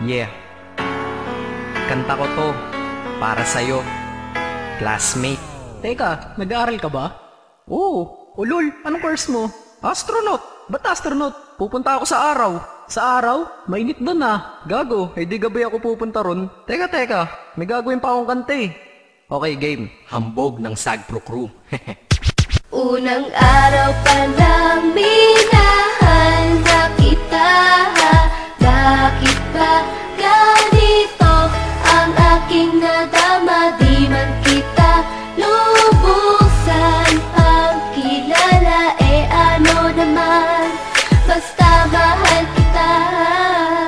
Yeah, kanta ko to para sa'yo, classmate. Teka, nag-aaral ka ba? Oo. Ulol, anong course mo? Astronaut. Ba't astronaut? Pupunta ako sa araw. Sa araw? Mainit doon ah. Gago, di gabi ako pupunta ron. Teka, may gagawin pa akong kanta eh. Okay, game. Hambog ng Sagpro Crew. Unang araw pa lang minahal na kita. Bakit ba ganito ang aking nadama? Di man kita lubusan ang kilala. Ano naman, basta mahal kita.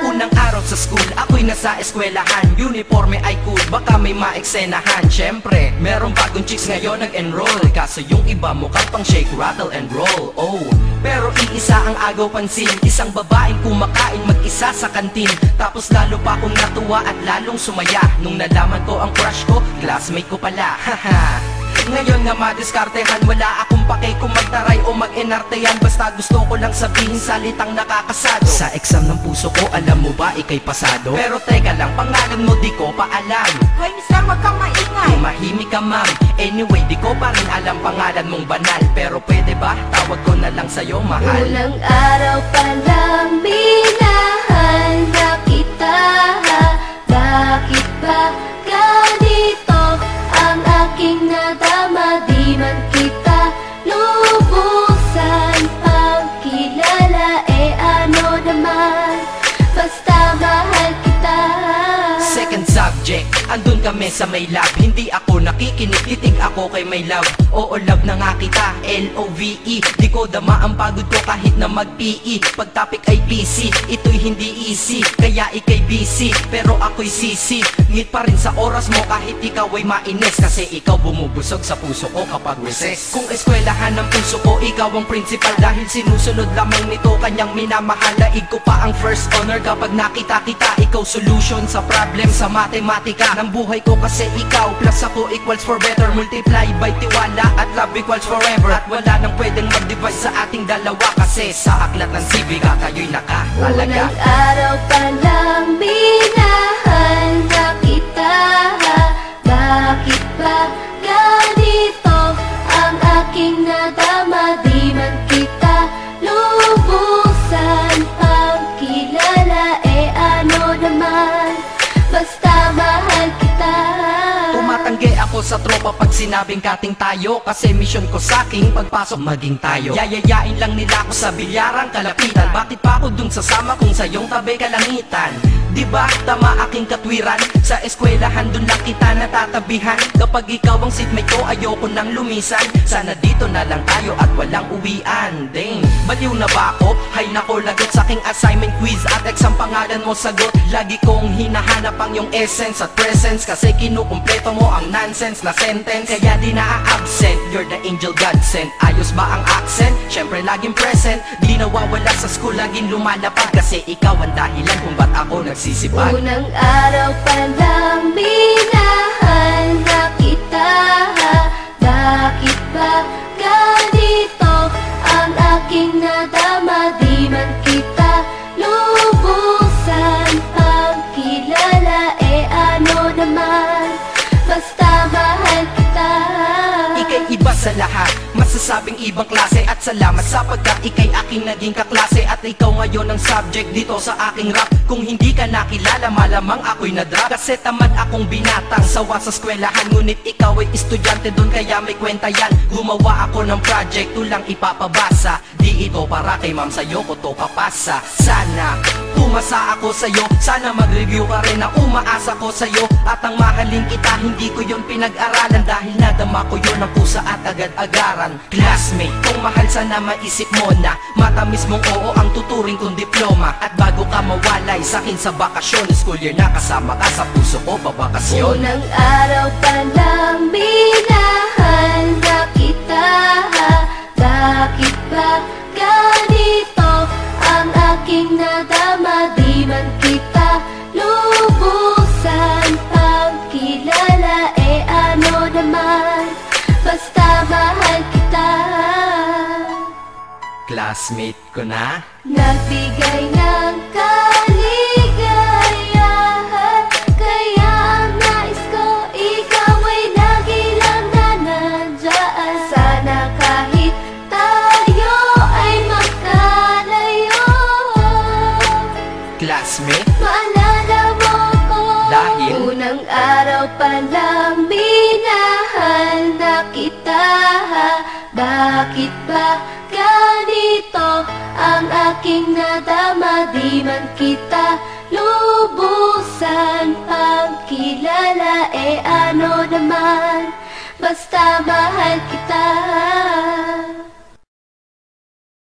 Unang araw sa school, ako'y nasa eskwelahan. Uniforme ay cool, baka may maeksenahan. Syempre, merong bagong chicks ngayon nag-enroll. Kaso yung iba mukhang pang shake, rattle and roll. Oh, pero iisa ang agaw pansin. Isang babaeng kumakain mag-isa sa kantin. Tapos lalo pa akong natuwa at lalong sumaya nung nalaman ko ang crush ko, classmate ko pala. Haha. Ngayon nga madiskartehan, wala akong pake kung magtaray o mag-enartehan. Basta gusto ko lang sabihin salitang nakakasado. Sa exam ng puso ko, alam mo ba ikay pasado? Pero teka lang, pangalan mo di ko pa alam. Hoy mister, wag kang maingay. Tumahimik ka ma'am. Anyway, di ko pa rin alam pangalan mong banal. Pero pwede ba, tawag ko na lang sa'yo mahal. Unang araw pa lang minahal na kita. Bakit ba ganito ang aking nadama? Di man kita lubusan ang kilala. Ano naman, basta mahal kita. Second subject, andun kami sa may lab. Hindi ako nakikinig, titig ako kay may love. Oo, love na nga kita, L-O-V-E. Di ko dama ang pagod ko kahit na mag-PE. Pag topic ay PC, ito'y hindi easy. Kaya ikay busy, pero ako'y sisi. Ngit pa rin sa oras mo kahit ikaw ay mainis. Kasi ikaw bumubusog sa puso ko kapag recess. Kung eskwelahan ng puso ko, ikaw ang principal. Dahil sinusunod lamang nito kanyang minamahal. Laig ko pa ang first honor kapag nakita kita. Ikaw solution sa problem sa matematika ng buhay ko, kasi ikaw plus ako equals for better. Multiply by tiwala at love equals forever. At wala nang pwedeng mag-divide sa ating dalawa, kasi sa aklat ng sibika kayo'y nakahalaga. Unang araw pa lang minahal na kita. Bakit ba ganito ang aking nadama? Di man kita lubusan ang kilala. Ano naman, basta mahal kita. Tumatanggi ako sa tropa pag sinabing kating tayo, kasi mission ko sa aking pagpasok maging tayo. Yayayain lang nila ako sa bilyarang kalapitan. Bakit pa ako dun sasama kung sa iyong tabi kalangitan? Diba tama aking katwiran? Sa eskwelahan dun lang kita natatabihan. Kapag ikaw ang seatmate ko, ayoko nang lumisan. Sana dito na lang tayo at walang uwian. Dang, baliw na ba ako? Hay nako, lagot sa aking assignment quiz at exam pangalan mo sagot. Lagi kong hinahanap ang iyong essence at presence, kasi kinukumpleto mo ang nonsense na sentence. Kaya di na-absent, you're the angel God sent. Ayos ba ang accent? Syempre laging present. Di nawawala sa school, laging lumalapag, kasi ikaw ang dahilan kung ba't ako nagsisipag. Unang araw pa lang minahal na kita. Bakit ba ganito ang aking nadama? Di man kita lubusan ang kilala. Ano naman, basta mahal kita. Ika'y iba sa lahat, masasabing ibang klase. At salamat sapagkat ika'y aking naging kaklase. At ikaw ngayon ang subject dito sa aking rap. Kung hindi ka nakilala, malamang ako'y na-drop. Kasi tamad akong binatang sawa sa eskwelahan. Ngunit ikaw ay estudyante dun, kaya may kwenta yan. Gumawa ako ng project, tulang ipapabasa. Di ito para kay ma'am, sa'yo ko to papasa. Sana pumasa ako sa'yo, sana mag-review ka rin na umaasa ko sa'yo. At ang mahalin kita, hindi ko yun pinag-aralan. Dahil nadama ko yun ang pusa at agad-agaran. Classmate, kung mahal sana maisip mo na matamis mong oo ang tuturing kong diploma. At bago ka mawalay sa'kin sa bakasyon, school year na kasama ka sa puso ko pabakasyon. Unang araw pa lang minahal na kita. Bakit ba ganito ang aking nadama? Di man kita lubusan ang kilala. Ano naman, basta mahal kita. Classmate ko na. Nagbigay ng kaligaya. kita? Bakit ba ganito ang aking nadama? Di man kita lubusan pagkilala, ano naman, basta mahal kita.